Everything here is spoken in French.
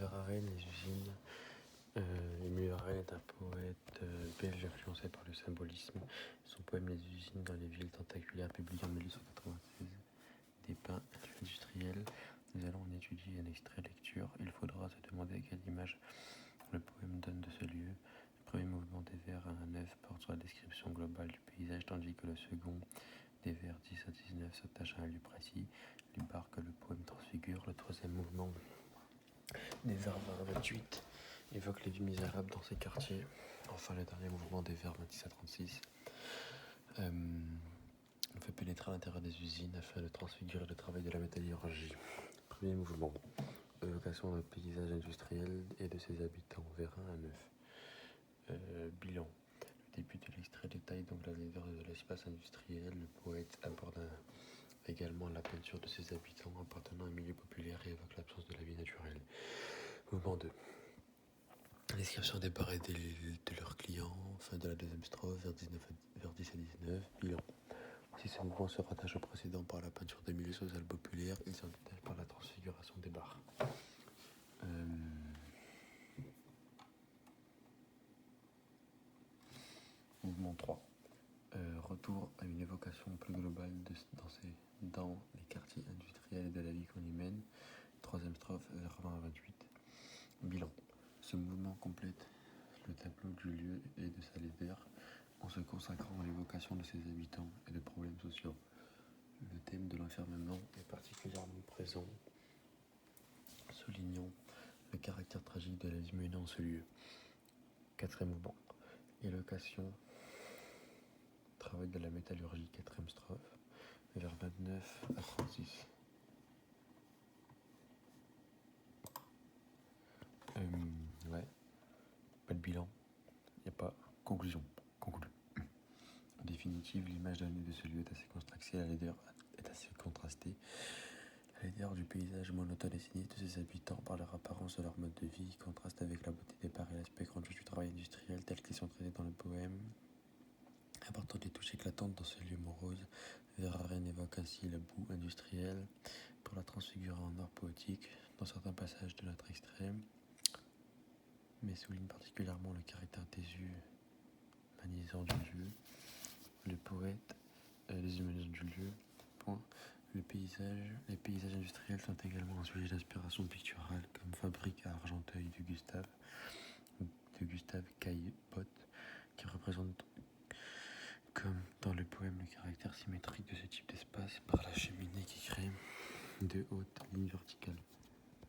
Verhaeren, les usines. Émile Verhaeren est un poète belge influencé par le symbolisme. Son poème Les usines dans les villes tentaculaires, publié en 1896, dépeint l'industriel. Nous allons en étudier un extrait lecture. Il faudra se demander quelle image le poème donne de ce lieu. Le premier mouvement des vers 1 à 9 porte sur la description globale du paysage, tandis que le second, des vers 10 à 19, s'attache à un lieu précis, les barres que le poème transfigure. Le troisième mouvement, des vers 20 à 28, évoque les vies misérables dans ces quartiers. Enfin, le dernier mouvement, des vers 26 à 36, on fait pénétrer à l'intérieur des usines afin de transfigurer le travail de la métallurgie. Premier mouvement, évocation d'un paysage industriel et de ses habitants, vers 1 à 9. Bilan. Le début de l'extrait détaille donc la laideur de l'espace industriel. Le poète aborde également la peinture de ses habitants appartenant à un milieu populaire et évoque l'absence de la vie naturelle. Mouvement 2. Description des bars et de leurs clients, fin de la deuxième strophe, vers 10 à 19. Bilan. Si ce mouvement se rattache au précédent par la peinture des milieux sociaux populaires, il s'en détache par la transfiguration des bars. Mouvement 3. Retour à une évocation plus globale dans les quartiers industriels et de la vie qu'on y mène. Troisième strophe, vers 20 à 28. Bilan. Ce mouvement complète le tableau du lieu et de sa laideur en se consacrant à l'évocation de ses habitants et de problèmes sociaux. Le thème de l'enfermement est particulièrement présent, soulignant le caractère tragique de la vie menée en ce lieu. Quatrième mouvement. Évocation, travail de la métallurgie, quatrième strophe, vers 29 à 36. Pas de bilan, il n'y a pas conclusion. Conclu. En définitive, l'image donnée de ce lieu est assez contrastée, la laideur est assez contrastée. La laideur du paysage monotone et sinistre de ses habitants par leur apparence de leur mode de vie contraste avec la beauté des bars et l'aspect grandiose du travail industriel tel qu'ils sont traités dans le poème. Important des touches éclatantes dans ce lieu morose, Verhaeren évoque ainsi la boue industrielle pour la transfigurer en art poétique dans certains passages de notre extrême, mais souligne particulièrement le caractère désu, humanisant du lieu. Le poète, les humanisants du lieu, point. Les paysages industriels sont également un sujet d'inspiration picturale, comme Fabrique à Argenteuil de Gustave.